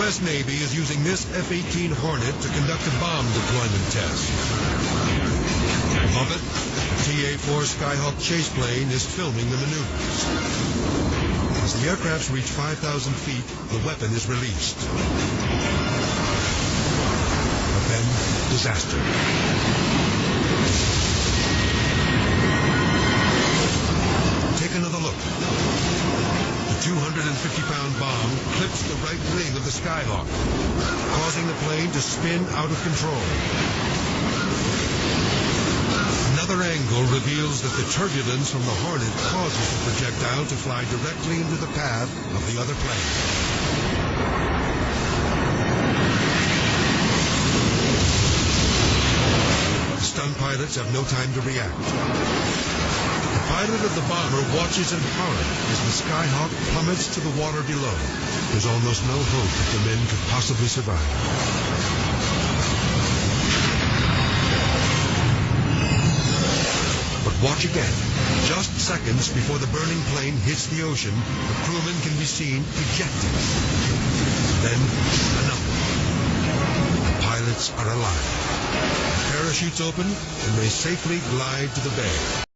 U.S. Navy is using this F-18 Hornet to conduct a bomb deployment test. Above it, the TA-4 Skyhawk chase plane is filming the maneuvers. As the aircrafts reach 5,000 feet, the weapon is released. But then, disaster. Take another look. The 250-pound bomb clips the right wing of the Skyhawk, causing the plane to spin out of control. Another angle reveals that the turbulence from the Hornet causes the projectile to fly directly into the path of the other plane. The stunned pilots have no time to react. The pilot of the bomber watches in horror as the Skyhawk plummets to the water below. There's almost no hope that the men could possibly survive. But watch again. Just seconds before the burning plane hits the ocean, the crewman can be seen ejected. Then another. The pilots are alive. The parachutes open and they safely glide to the bay.